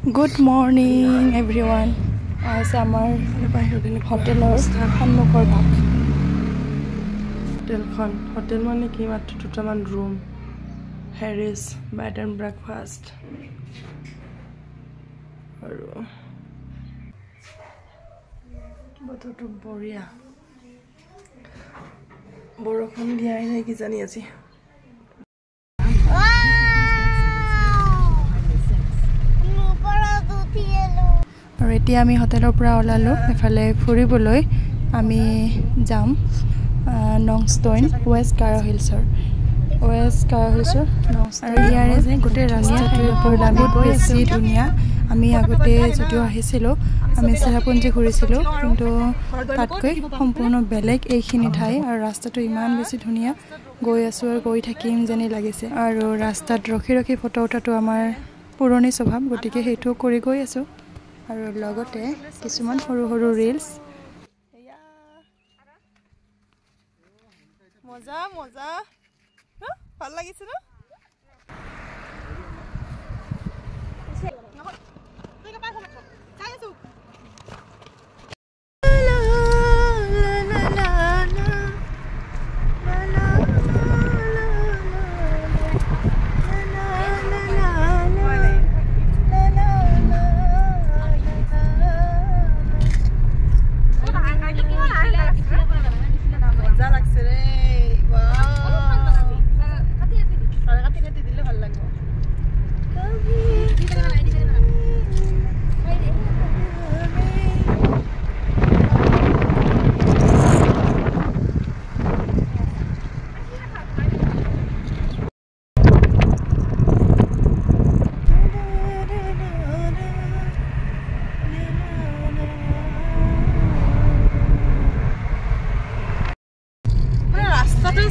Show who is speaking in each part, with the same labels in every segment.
Speaker 1: Good morning everyone. As our hotel সন্মুখৰ ভাগ hotel মানে কি মাত্ৰ দুটামান room Harris bed and breakfast আৰু বতৰটো বঢ়িয়া বৰষুণ দিয়াই নাই কি জানি আজি আৰু এতিয়া আমি হোটেলৰ পৰা ওলালো এফালে ফুৰিবলৈ আমি যাম নংষ্টইন ৱেষ্ট কাৰো হিলছৰ আৰু ইয়াৰে যে গোটেই ৰাস্তাটোৰ ওপৰত আমি বেছি ধুনীয়া আমি আগতে যদিও আহিছিলোঁ আমি চেৰাপুঞ্জী ঘূৰিছিলোঁ কিন্তু তাতকৈ সম্পূৰ্ণ বেলেগ এইখিনি ঠাই আৰু ৰাস্তাটো ইমান বেছি ধুনীয়া গৈ আছোঁ আৰু গৈ থাকিম যেনে লাগিছে আৰু ৰাস্তাত ৰখি ৰখি ফটো উঠাটো আমাৰ পুৰণি স্বভাৱ গতিকে সেইটো কৰি গৈ আছোঁ আৰু লগতে কিছুমান সৰু সৰু ৰিলছ মজা মজা ভাল লাগিছে ন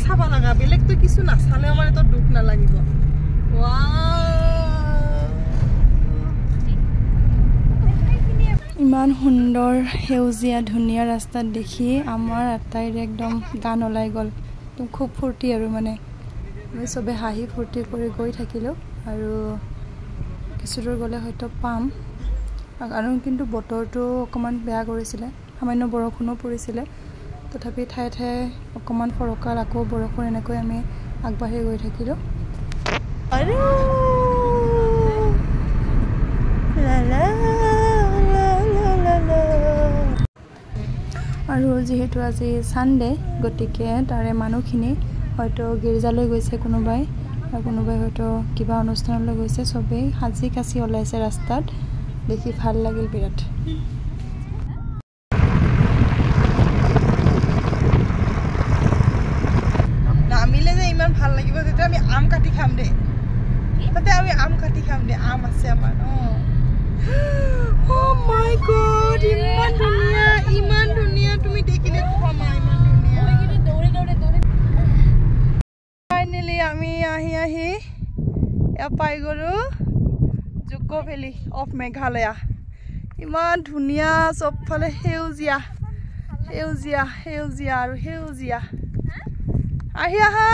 Speaker 1: চাবা লাগা বেলেগ তো কিছু না চালে মানে তো দুখ না লাগিব ইমান সুন্দৰ হেউজিয়া ধুনীয়া ৰাস্তা দেখি আমাৰ আটাইৰ একদম গান ওলাই গ'ল তো খুব ফূৰ্তি আৰু মানে আমি সবে হাঁহি ফূৰ্তি কৰি গৈ থাকিলোঁ আৰু কিছু দূৰ গ'লে হয়তো পাম আৰু কিন্তু বতৰটো অকমান বেয়া কৰিছিলে সামান্য বৰষুণো পৰিছিলে তথাপি ঠাই ঠাই অকমান ফৰকাল আকৌ বৰষুণ এনেকৈ আমি আগবাঢ়ি গৈ থাকিলোঁ আৰু যিহেতু আজি সানডে গতিকে তাৰে মানুহখিনি হয়তো গিৰ্জালৈ গৈছে কোনোবাই আৰু কোনোবাই হয়তো কিবা অনুষ্ঠানলৈ গৈছে সবেই সাজি কাচি ওলাইছে ৰাস্তাত দেখি ভাল লাগিল বিৰাট ভাল লাগিব যেটা আমি আম কাটি খাম দে তাতে আমি আম কাটি খাম দে আম আছে আমাৰ ও মাই গড ইমান ধুনীয়া তুমি দেখিলে কমা ইমান ধুনীয়া দৌৰে ফাইনালি আমি আহি পাই গলো জুকো ভেলি অফ মেঘালয়া ইমান ধুনীয়া সবফালে সেউজিয়া সেউজিয়া সেউজিয়া আৰু সেউজিয়া আহি আহা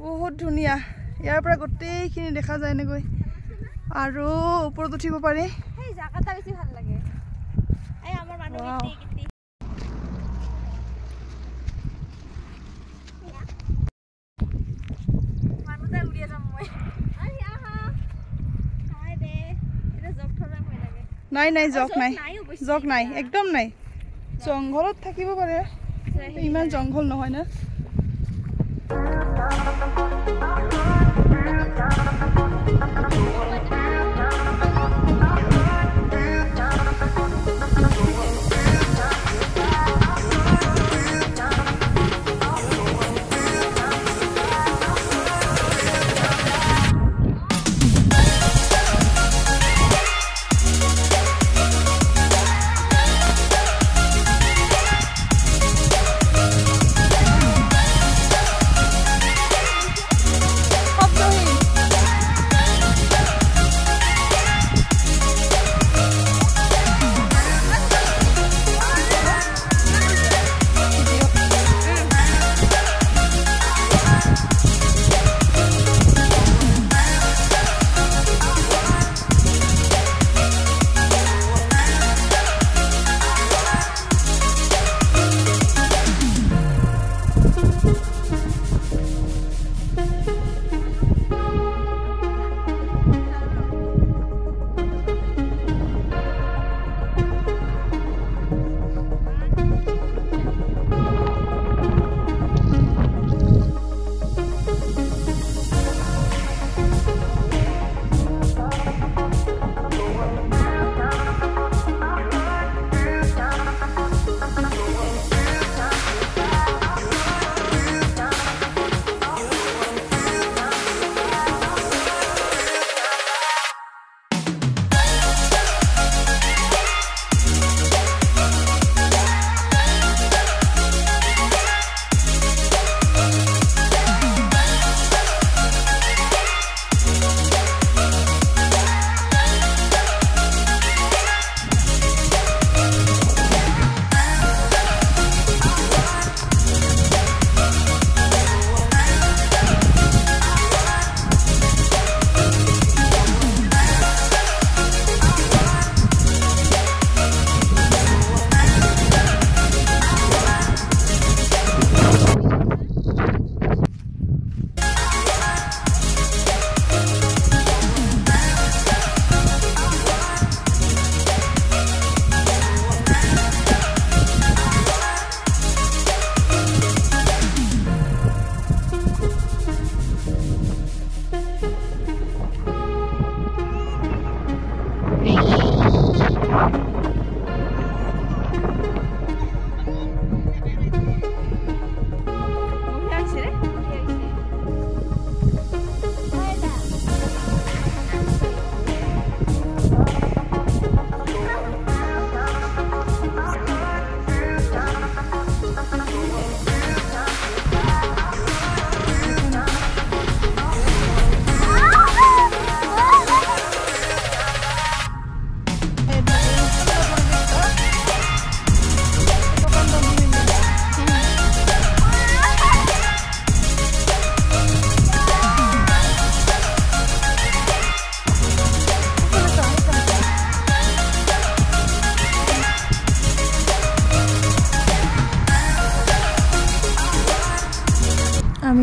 Speaker 1: বহুত ধুনীয়া ইয়াৰ পৰা গোটেইখিনি দেখা যায় নেকৈ আৰু ওপৰত উঠিব পাৰি এই জায়গাটা বেছি ভাল লাগে এই আমাৰ মানুহ গিটি মানুহটা উড়িয়া যাম মই আহি আহা খাই দে এটা জক থলা হৈ লাগে নাই জক নাই একদম নাই জংঘলত থাকিব পাৰে ইমান জংঘল নহয় না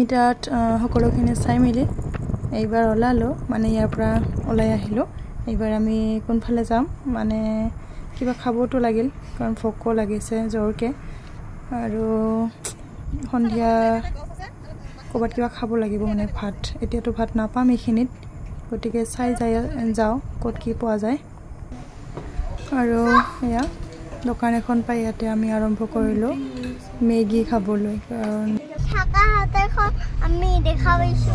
Speaker 1: আমি তাত সকলোখিনি চাই মিলি এইবাৰ ওলালো মানে ইয়াৰ পৰা ওলাই আহিলো এইবাৰ আমি কোনফালে যাম মানে কিবা খাবতো লাগিল কাৰণ ভোকো লাগিছে জোৰকে আৰু সন্ধিয়া ক'বাত কিবা খাব লাগিব মানে ভাত এতিয়াতো ভাত নাপাম এইখিনিত গতিকে চাই যাওঁ ক'ত কি পোৱা যায় আৰু এয়া দোকান এখন পাই ইয়াতে আমি আৰম্ভ কৰিলো মেগী খাবলৈ কাৰণ
Speaker 2: থাকা হাতেখন আমি দেখা পাইছো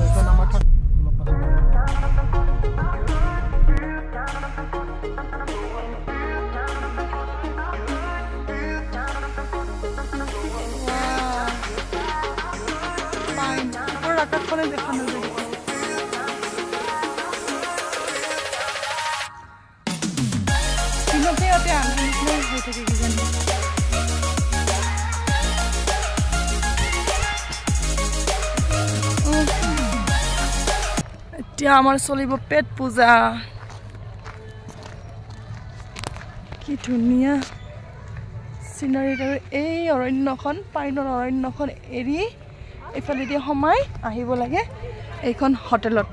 Speaker 1: আকাশখনে দেখা নাযায় দিনতে ইয়াতে আন্ধাৰ নিচিনাই হৈ থাকে কিজানি এতিয়া আমাৰ চলিব পেট পূজা কি ধুনীয়া চিনাৰীত আৰু এই অৰণ্যখন পাইনৰ অৰণ্যখন এৰি এইফালেদি সোমাই আহিব লাগে এইখন হোটেলত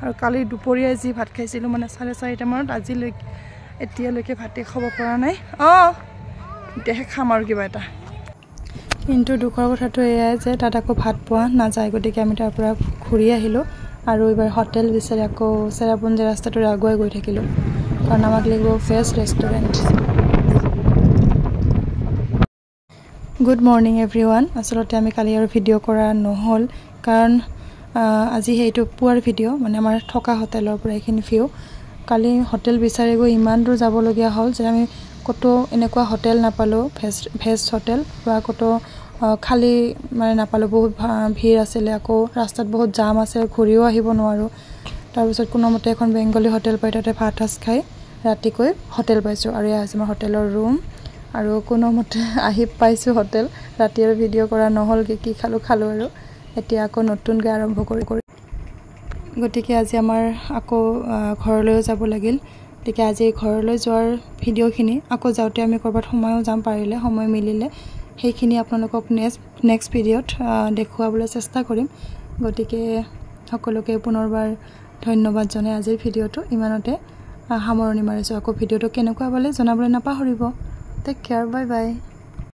Speaker 1: আৰু কালি দুপৰীয়া যি ভাত খাইছিলোঁ মানে 4:30 মানত আজিলৈকে এতিয়ালৈকে ভাতে খাব পৰা নাই এতিয়াহে খাম আৰু কিবা এটা কিন্তু দুখৰ কথাটো এয়াই যে তাত আকৌ ভাত পোৱা নাযায় গতিকে আমি তাৰ পৰা ঘূৰি আহিলোঁ আৰু এইবাৰ হোটেল বিচাৰি আকৌ চেৰাপুঞ্জী ৰাস্তাটোৰে আগুৱাই গৈ থাকিলোঁ কাৰণ আমাক লাগিব fresh restaurant good morning everyone আচলতে আমি কালি আৰু ভিডিঅ' কৰা নহ'ল কাৰণ আজি সেইটো পুৱাৰ ভিডিঅ' মানে আমাৰ থকা হোটেলৰ পৰা এইখিনি ভিউ কালি হোটেল বিচাৰি গৈ ইমান দূৰ যাবলগীয়া হ'ল যে আমি ক'তো এনেকুৱা হোটেল নাপালোঁ ভেজ হোটেল বা ক'তো খালী মানে নাপালোঁ বহুত ভিৰ আছিলে আকৌ ৰাস্তাত বহুত জাম আছে ঘূৰিও আহিব নোৱাৰোঁ তাৰপিছত কোনোমতে এখন বেংগলী হোটেল পাই তাতে ভাত সাজ খাই ৰাতিকৈ হোটেল পাইছোঁ আৰু এয়া হৈছে আমাৰ হোটেলৰ ৰুম আৰু কোনোমতে আহি পাইছোঁ হোটেল ৰাতি আৰু ভিডিঅ' কৰা নহ'লগৈ কি খালোঁ আৰু এতিয়া আকৌ নতুনকৈ আৰম্ভ কৰি গতিকে আজি আমাৰ আকৌ ঘৰলৈও যাব লাগিল গতিকে আজি ঘৰলৈ যোৱাৰ ভিডিঅ'খিনি আকৌ যাওঁতে আমি ক'ৰবাত সময়ো যাম পাৰিলে সময় মিলিলে সেইখিনি আপোনালোকক নেক্সট ভিডিঅ'ত দেখুৱাবলৈ চেষ্টা কৰিম গতিকে সকলোকে পুনৰবাৰ ধন্যবাদ জনাই আজিৰ ভিডিঅ'টো ইমানতে সামৰণি মাৰিছোঁ আকৌ ভিডিঅ'টো কেনেকুৱা পালে জনাবলৈ নাপাহৰিব টেক কেয়াৰ বাই বাই